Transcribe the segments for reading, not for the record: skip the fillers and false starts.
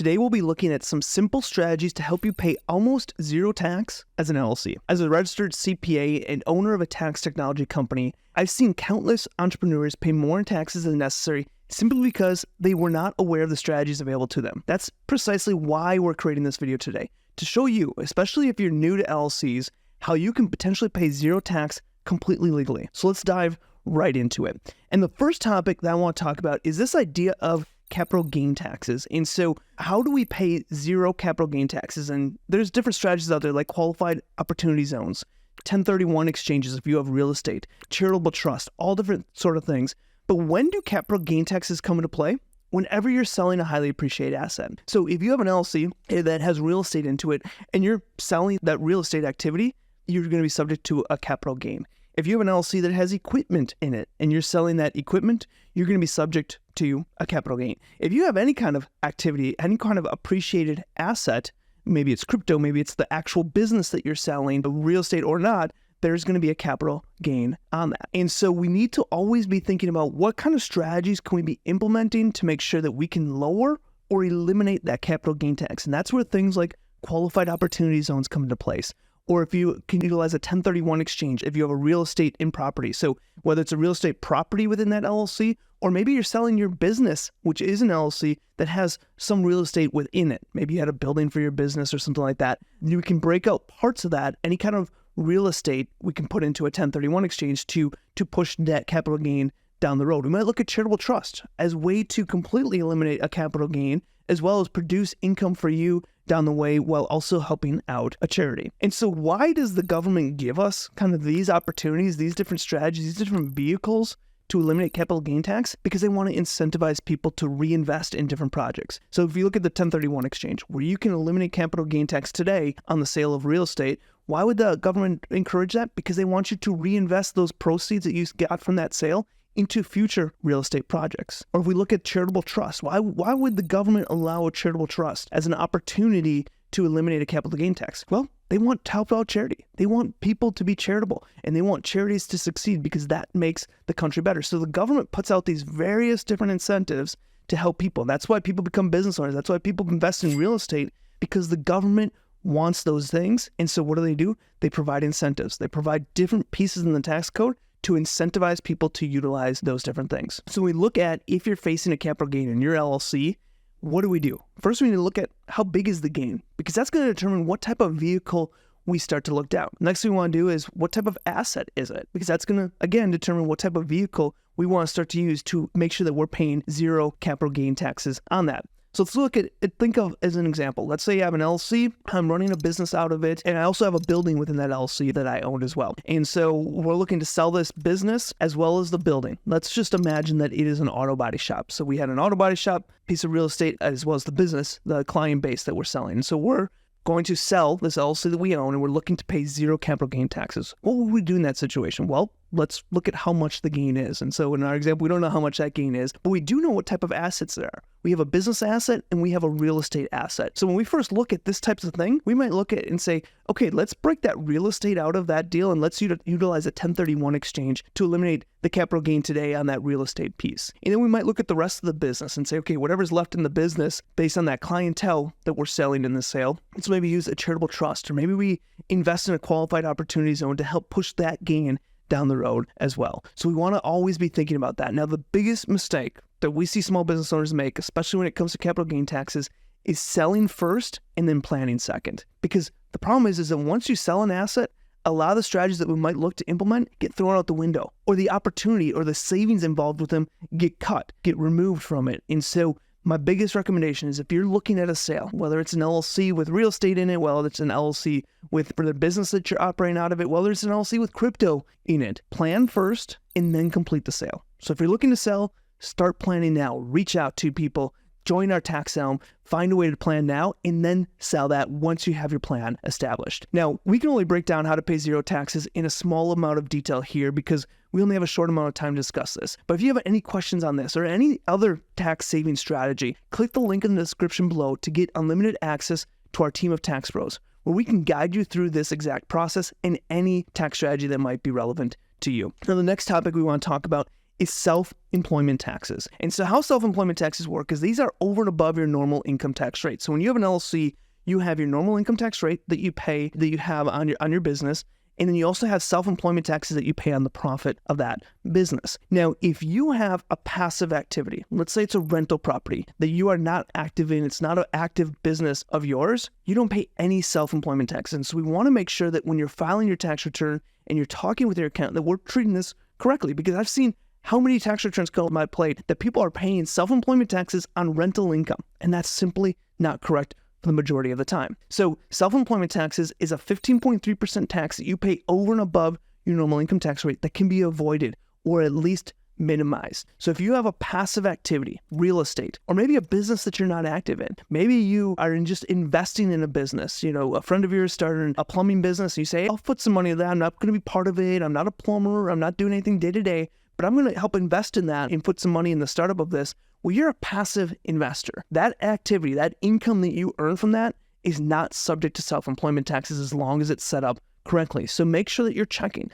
Today we'll be looking at some simple strategies to help you pay almost zero tax as an LLC. As a registered CPA and owner of a tax technology company, I've seen countless entrepreneurs pay more in taxes than necessary simply because they were not aware of the strategies available to them. That's precisely why we're creating this video today, to show you, especially if you're new to LLCs, how you can potentially pay zero tax completely legally. So let's dive right into it. And the first topic that I want to talk about is this idea of capital gain taxes. And so how do we pay zero capital gain taxes? And there's different strategies out there like qualified opportunity zones, 1031 exchanges if you have real estate, charitable trust, all different sort of things. But when do capital gain taxes come into play? Whenever you're selling a highly appreciated asset. So if you have an LLC that has real estate into it and you're selling that real estate activity, you're going to be subject to a capital gain. If you have an LLC that has equipment in it and you're selling that equipment, you're going to be subject to a capital gain. If you have any kind of activity, any kind of appreciated asset, maybe it's crypto, maybe it's the actual business that you're selling, but real estate or not, there's going to be a capital gain on that. And so we need to always be thinking about what kind of strategies can we be implementing to make sure that we can lower or eliminate that capital gain tax. And that's where things like qualified opportunity zones come into place. Or if you can utilize a 1031 exchange, if you have a real estate in property. So whether it's a real estate property within that LLC, or maybe you're selling your business, which is an LLC that has some real estate within it. Maybe you had a building for your business or something like that. You can break out parts of that, any kind of real estate we can put into a 1031 exchange to push that capital gain down the road. We might look at charitable trust as a way to completely eliminate a capital gain, as well as produce income for you down the way while also helping out a charity. And so why does the government give us kind of these opportunities, these different strategies, these different vehicles to eliminate capital gain tax? Because they want to incentivize people to reinvest in different projects. So if you look at the 1031 exchange, where you can eliminate capital gain tax today on the sale of real estate, why would the government encourage that? Because they want you to reinvest those proceeds that you got from that sale into future real estate projects. Or if we look at charitable trust, why would the government allow a charitable trust as an opportunity to eliminate a capital gain tax? Well, they want to help out charity. They want people to be charitable, and they want charities to succeed because that makes the country better. So the government puts out these various different incentives to help people. That's why people become business owners. That's why people invest in real estate, because the government wants those things. And so what do? They provide incentives. They provide different pieces in the tax code to incentivize people to utilize those different things. So we look at, if you're facing a capital gain in your LLC, what do? First, we need to look at how big is the gain, because that's going to determine what type of vehicle we start to look down. Next thing we want to do is what type of asset is it, because that's going to, again, determine what type of vehicle we want to start to use to make sure that we're paying zero capital gain taxes on that. So let's look at it, think of as an example. Let's say you have an LLC, I'm running a business out of it, and I also have a building within that LLC that I own as well. And so we're looking to sell this business as well as the building. Let's just imagine that it is an auto body shop. So we had an auto body shop, piece of real estate, as well as the business, the client base that we're selling. And so we're going to sell this LLC that we own, and we're looking to pay zero capital gain taxes. What would we do in that situation? Well, let's look at how much the gain is. And so in our example, we don't know how much that gain is, but we do know what type of assets there are. We have a business asset and we have a real estate asset. So when we first look at this types of thing, we might look at it and say, okay, let's break that real estate out of that deal and let's utilize a 1031 exchange to eliminate the capital gain today on that real estate piece. And then we might look at the rest of the business and say, okay, whatever's left in the business based on that clientele that we're selling in the sale, let's maybe use a charitable trust, or maybe we invest in a qualified opportunity zone to help push that gain down the road as well. So we want to always be thinking about that. Now, the biggest mistake that we see small business owners make, especially when it comes to capital gain taxes, is selling first and then planning second. Because the problem is that once you sell an asset, a lot of the strategies that we might look to implement get thrown out the window, or the opportunity or the savings involved with them get cut, get removed from it. And so my biggest recommendation is if you're looking at a sale, whether it's an LLC with real estate in it, whether it's an LLC with for the business that you're operating out of it, whether it's an LLC with crypto in it, plan first and then complete the sale. So if you're looking to sell, start planning now. Reach out to people, join our tax realm, find a way to plan now, and then sell that once you have your plan established. Now, we can only break down how to pay zero taxes in a small amount of detail here because we only have a short amount of time to discuss this. But if you have any questions on this or any other tax saving strategy, click the link in the description below to get unlimited access to our team of tax pros, where we can guide you through this exact process and any tax strategy that might be relevant to you. Now, the next topic we want to talk about is self-employment taxes. And so how self-employment taxes work is these are over and above your normal income tax rate. So when you have an LLC, you have your normal income tax rate that you pay, that you have on your business, and then you also have self-employment taxes that you pay on the profit of that business. Now, if you have a passive activity, let's say it's a rental property that you are not active in, it's not an active business of yours, you don't pay any self-employment taxes. And so we want to make sure that when you're filing your tax return and you're talking with your accountant, that we're treating this correctly, because I've seen how many tax returns come on my plate that people are paying self-employment taxes on rental income, and that's simply not correct for the majority of the time. So self-employment taxes is a 15.3% tax that you pay over and above your normal income tax rate that can be avoided or at least minimized. So if you have a passive activity, real estate, or maybe a business that you're not active in, maybe you are just investing in a business, a friend of yours started a plumbing business, and you say, I'll put some money in that, I'm not going to be part of it, I'm not a plumber, I'm not doing anything day to day, but I'm going to help invest in that and put some money in the startup of this. Well, you're a passive investor. That activity, that income that you earn from that is not subject to self-employment taxes as long as it's set up correctly. So make sure that you're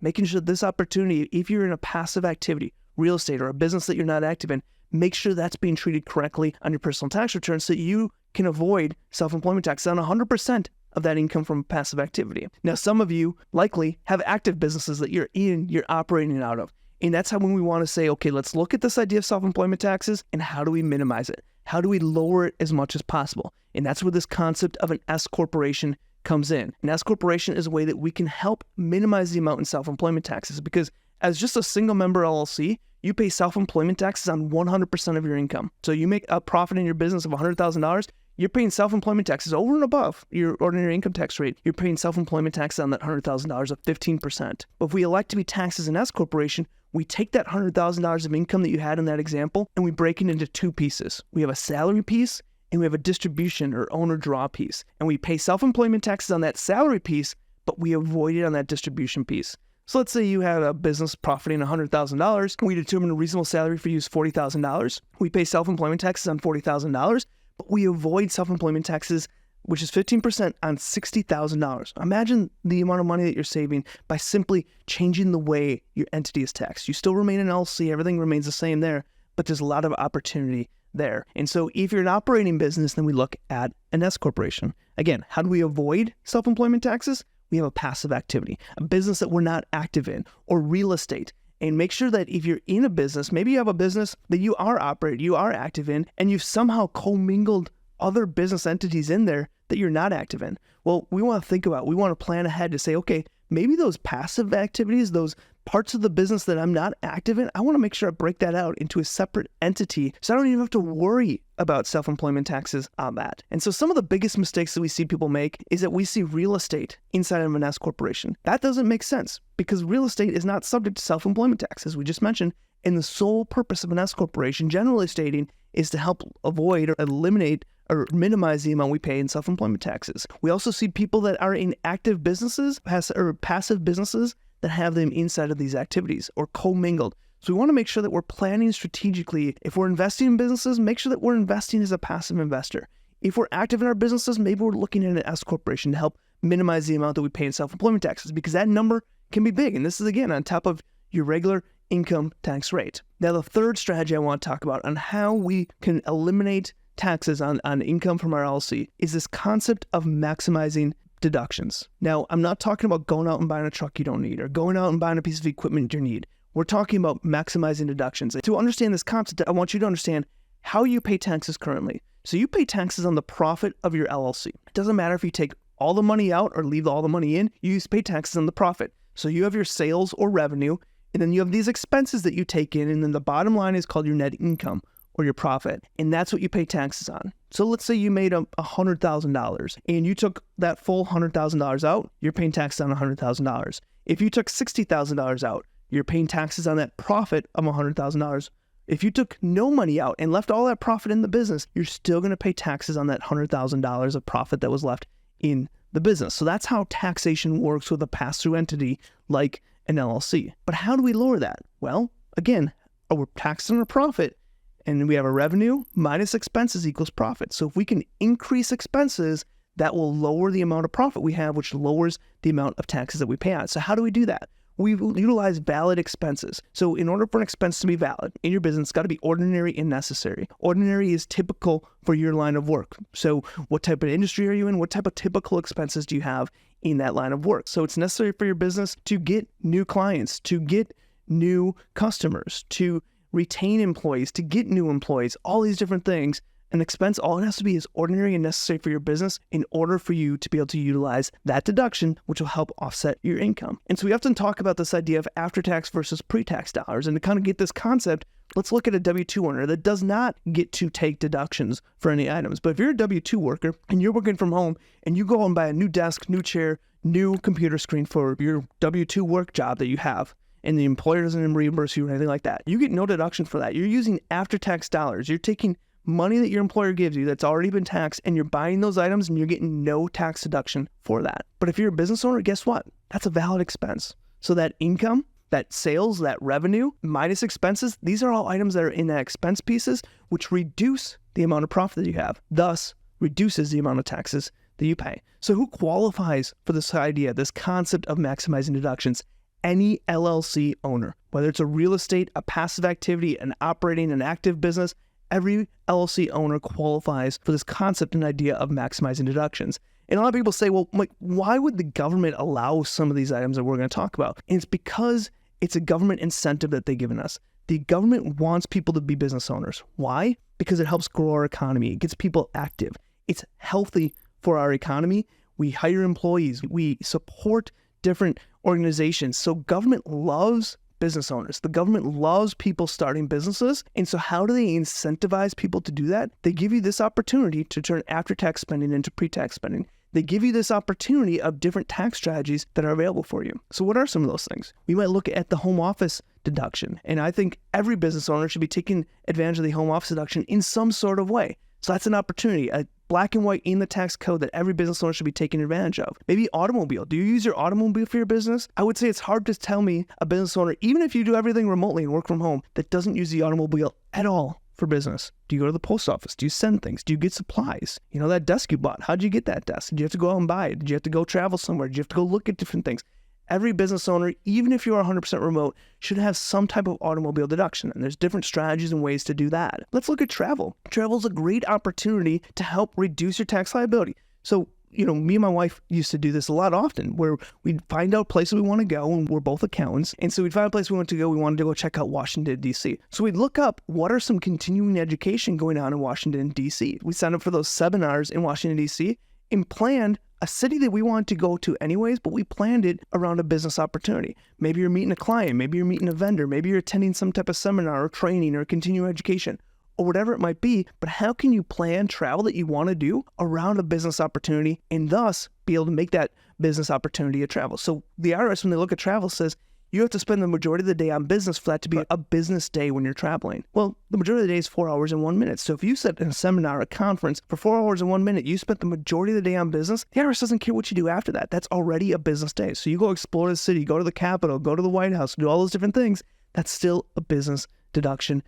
making sure that this opportunity, if you're in a passive activity, real estate, or a business that you're not active in, make sure that's being treated correctly on your personal tax return so that you can avoid self-employment taxes on 100% of that income from passive activity. Now, some of you likely have active businesses that you're operating out of. And that's how when we want to say, okay, let's look at this idea of self-employment taxes and how do we minimize it? How do we lower it as much as possible? And that's where this concept of an S corporation comes in. An S corporation is a way that we can help minimize the amount in self-employment taxes, because as just a single member LLC, you pay self-employment taxes on 100% of your income. So you make a profit in your business of $100,000, you're paying self-employment taxes over and above your ordinary income tax rate. You're paying self-employment taxes on that $100,000 of 15%. But if we elect to be taxed as an S corporation, we take that $100,000 of income that you had in that example and we break it into two pieces. We have a salary piece and we have a distribution or owner draw piece. And we pay self-employment taxes on that salary piece, but we avoid it on that distribution piece. So let's say you had a business profiting $100,000. We determine a reasonable salary for you is $40,000. We pay self-employment taxes on $40,000, but we avoid self-employment taxes, which is 15% on $60,000. Imagine the amount of money that you're saving by simply changing the way your entity is taxed. You still remain an LLC, everything remains the same there, but there's a lot of opportunity there. And so if you're an operating business, then we look at an S corporation. Again, how do we avoid self-employment taxes? We have a passive activity, a business that we're not active in, or real estate. And make sure that if you're in a business, maybe you have a business that you are operating, you are active in, and you've somehow commingled other business entities in there that you're not active in. Well, we want to plan ahead to say, okay, maybe those passive activities, those parts of the business that I'm not active in, I want to make sure I break that out into a separate entity so I don't even have to worry about self-employment taxes on that. And so some of the biggest mistakes that we see people make is that we see real estate inside of an S corporation. That doesn't make sense because real estate is not subject to self-employment taxes, we just mentioned. And the sole purpose of an S corporation, generally stating, is to help avoid or eliminate or minimize the amount we pay in self-employment taxes. We also see people that are in active businesses or passive businesses that have them inside of these activities or commingled. So we want to make sure that we're planning strategically. If we're investing in businesses, make sure that we're investing as a passive investor. If we're active in our businesses, maybe we're looking at an S corporation to help minimize the amount that we pay in self-employment taxes, because that number can be big. And this is, again, on top of your regular income tax rate. Now, the third strategy I want to talk about on how we can eliminate taxes on income from our LLC is this concept of maximizing deductions. Now, I'm not talking about going out and buying a truck you don't need or going out and buying a piece of equipment you need. We're talking about maximizing deductions. To understand this concept, I want you to understand how you pay taxes currently. So you pay taxes on the profit of your LLC. It doesn't matter if you take all the money out or leave all the money in, you just pay taxes on the profit. So you have your sales or revenue, and then you have these expenses that you take in, and then the bottom line is called your net income or your profit, and that's what you pay taxes on. So let's say you made $100,000 and you took that full $100,000 out, you're paying taxes on $100,000. If you took $60,000 out, you're paying taxes on that profit of $100,000. If you took no money out and left all that profit in the business, you're still going to pay taxes on that $100,000 of profit that was left in the business. So that's how taxation works with a pass-through entity like an LLC. But how do we lower that? Well, again, we're taxed on our profit, and we have a revenue minus expenses equals profit. So if we can increase expenses, that will lower the amount of profit we have, which lowers the amount of taxes that we pay on. So how do we do that? we utilize valid expenses. So in order for an expense to be valid in your business, it's got to be ordinary and necessary. Ordinary is typical for your line of work. So what type of industry are you in? What type of typical expenses do you have in that line of work? So it's necessary for your business to get new clients, to get new customers, to retain employees, to get new employees, all these different things. An expense, all it has to be is ordinary and necessary for your business in order for you to be able to utilize that deduction, which will help offset your income. And so we often talk about this idea of after-tax versus pre-tax dollars. And to kind of get this concept, let's look at a W-2 owner that does not get to take deductions for any items. But if you're a W-2 worker and you're working from home and you go and buy a new desk, new chair, new computer screen for your W-2 work job that you have, and the employer doesn't reimburse you or anything like that, you get no deduction for that. You're using after-tax dollars. You're taking money that your employer gives you that's already been taxed, and you're buying those items and you're getting no tax deduction for that. But if you're a business owner, guess what? That's a valid expense. So that income, that sales, that revenue, minus expenses, these are all items that are in that expense pieces, which reduce the amount of profit that you have, thus reduces the amount of taxes that you pay. So who qualifies for this idea, this concept of maximizing deductions? Any LLC owner, whether it's a real estate, a passive activity, an operating, an active business, every LLC owner qualifies for this concept and idea of maximizing deductions. And a lot of people say, well, Mike, why would the government allow some of these items that we're going to talk about? And it's because it's a government incentive that they've given us. The government wants people to be business owners. Why? Because it helps grow our economy. It gets people active. It's healthy for our economy. We hire employees. We support different organizations. So government loves business owners. The government loves people starting businesses. And so how do they incentivize people to do that? They give you this opportunity to turn after-tax spending into pre-tax spending. They give you this opportunity of different tax strategies that are available for you. So what are some of those things? We might look at the home office deduction. And I think every business owner should be taking advantage of the home office deduction in some sort of way. So that's an opportunity, a black and white in the tax code that every business owner should be taking advantage of. Maybe automobile. Do you use your automobile for your business? I would say it's hard to tell me a business owner, even if you do everything remotely and work from home, that doesn't use the automobile at all for business. Do you go to the post office? Do you send things? Do you get supplies? You know, that desk you bought, how'd you get that desk? Did you have to go out and buy it? Did you have to go travel somewhere? Did you have to go look at different things? Every business owner, even if you are 100% remote, should have some type of automobile deduction. And there's different strategies and ways to do that. Let's look at travel. Travel is a great opportunity to help reduce your tax liability. So, you know, me and my wife used to do this a lot often, where we'd find out places we want to go, and we're both accountants. And so we'd find a place we wanted to go. We wanted to go check out Washington, D.C. So we'd look up what are some continuing education going on in Washington, D.C. We signed up for those seminars in Washington, D.C. and planned a city that we wanted to go to anyways, but we planned it around a business opportunity. Maybe you're meeting a client, maybe you're meeting a vendor, maybe you're attending some type of seminar or training or continuing education or whatever it might be. But how can you plan travel that you want to do around a business opportunity and thus be able to make that business opportunity a travel? So the IRS, when they look at travel, says you have to spend the majority of the day on business for that to be a business day when you're traveling. Well, the majority of the day is 4 hours and 1 minute. So if you sit in a seminar, a conference for 4 hours and 1 minute, you spent the majority of the day on business, the IRS doesn't care what you do after that. That's already a business day. So you go explore the city, go to the Capitol, go to the White House, do all those different things. That's still a business deduction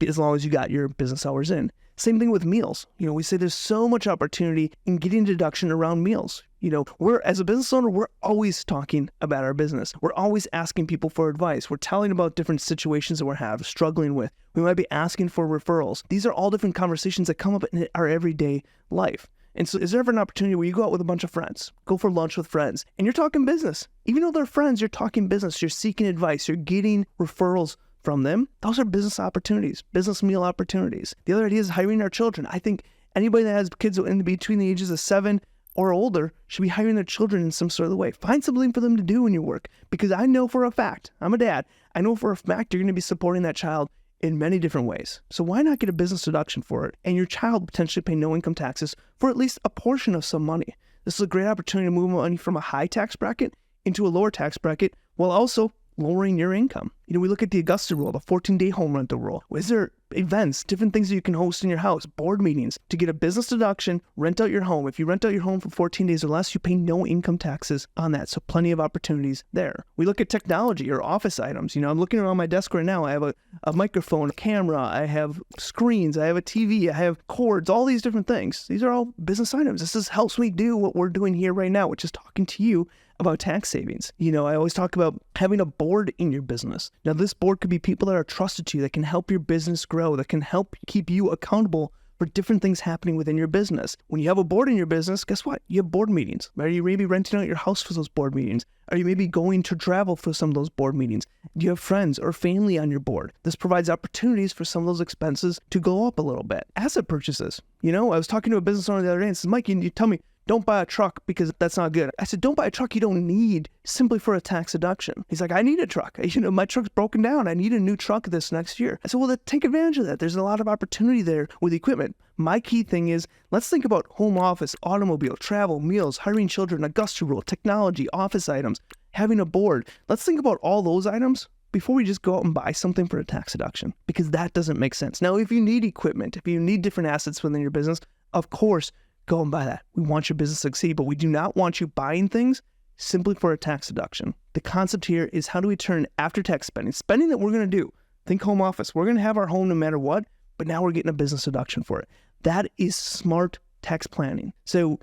as long as you got your business hours in. Same thing with meals. You know, we say there's so much opportunity in getting deduction around meals. You know, as a business owner, we're always talking about our business. We're always asking people for advice. We're telling about different situations that we're struggling with. We might be asking for referrals. These are all different conversations that come up in our everyday life. And so is there ever an opportunity where you go out with a bunch of friends, go for lunch with friends, and you're talking business? Even though they're friends, you're talking business. You're seeking advice. You're getting referrals from them. Those are business opportunities, business meal opportunities. The other idea is hiring our children. I think anybody that has kids in between the ages of 7 or older should be hiring their children in some sort of way. Find something for them to do in your work, because I know for a fact, I'm a dad, I know for a fact you're going to be supporting that child in many different ways. So why not get a business deduction for it, and your child potentially pay no income taxes for at least a portion of some money? This is a great opportunity to move money from a high tax bracket into a lower tax bracket while also lowering your income. You know, we look at the Augusta rule, the 14-day home rental rule. Is there events, different things that you can host in your house, board meetings, to get a business deduction, rent out your home? If you rent out your home for 14 days or less, you pay no income taxes on that. So plenty of opportunities there. We look at technology or office items. You know, I'm looking around my desk right now. I have a microphone, a camera, I have screens, I have a TV, I have cords, all these different things. These are all business items. Helps me do what we're doing here right now, which is talking to you about tax savings. I always talk about having a board in your business. Now, this board could be people that are trusted to you, that can help your business grow, that can help keep you accountable for different things happening within your business. When you have a board in your business, guess what? You have board meetings. Are you maybe renting out your house for those board meetings? Are you maybe going to travel for some of those board meetings? Do you have friends or family on your board? This provides opportunities for some of those expenses to go up a little bit. Asset purchases. I was talking to a business owner the other day and said, Mike, you tell me, don't buy a truck because that's not good. I said, don't buy a truck you don't need simply for a tax deduction. He's like, I need a truck. My truck's broken down. I need a new truck this next year. I said, well, then take advantage of that. There's a lot of opportunity there with equipment. My key thing is, let's think about home office, automobile, travel, meals, hiring children, Augusta rule, technology, office items, having a board. Let's think about all those items before we just go out and buy something for a tax deduction, because that doesn't make sense. Now, if you need equipment, if you need different assets within your business, of course, go and buy that. We want your business to succeed, but we do not want you buying things simply for a tax deduction. The concept here is, how do we turn after-tax spending that we're going to do? Think home office. We're going to have our home no matter what, but now we're getting a business deduction for it. That is smart tax planning. So,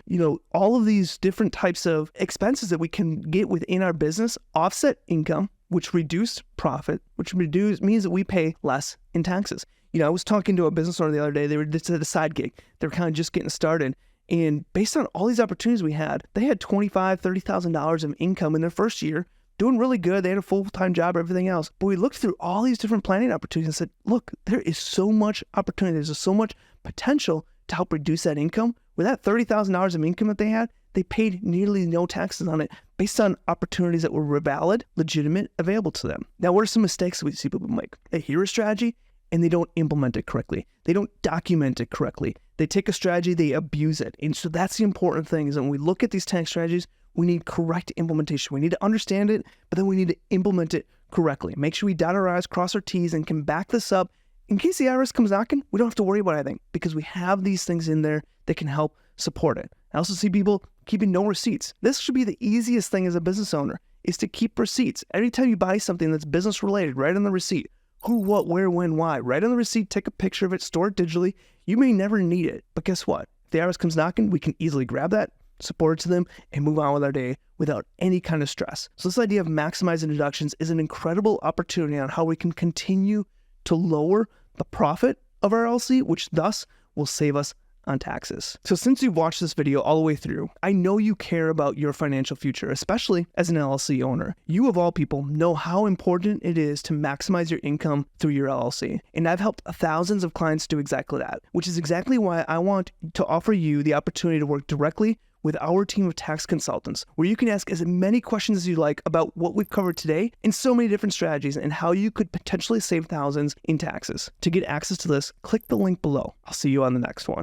all of these different types of expenses that we can get within our business offset income, which reduce profit, which means that we pay less in taxes. I was talking to a business owner the other day. They were just at a side gig. They were kind of just getting started. And based on all these opportunities we had, they had $25,000, $30,000 of income in their first year, doing really good. They had a full-time job, everything else. But we looked through all these different planning opportunities and said, look, there is so much opportunity. There's so much potential to help reduce that income. With that $30,000 of income that they had, they paid nearly no taxes on it based on opportunities that were valid, legitimate, available to them. Now, what are some mistakes that we see people make? They hear a strategy and they don't implement it correctly. They don't document it correctly. They take a strategy, they abuse it. And so that's the important thing, is that when we look at these tax strategies, we need correct implementation. We need to understand it, but then we need to implement it correctly. Make sure we dot our I's, cross our T's, and can back this up. In case the IRS comes knocking, we don't have to worry about anything, because we have these things in there that can help support it. I also see people keeping no receipts. This should be the easiest thing as a business owner, is to keep receipts. Every time you buy something that's business related, write on the receipt. Who, what, where, when, why. Write on the receipt, take a picture of it, store it digitally. You may never need it, but guess what? If the IRS comes knocking, we can easily grab that, support it to them, and move on with our day without any kind of stress. So this idea of maximizing deductions is an incredible opportunity on how we can continue to lower the profit of our LLC, which thus will save us on taxes. So since you've watched this video all the way through, I know you care about your financial future, especially as an LLC owner. You, of all people, know how important it is to maximize your income through your LLC. And I've helped thousands of clients do exactly that, which is exactly why I want to offer you the opportunity to work directly with our team of tax consultants, where you can ask as many questions as you like about what we've covered today and so many different strategies and how you could potentially save thousands in taxes. To get access to this, click the link below. I'll see you on the next one.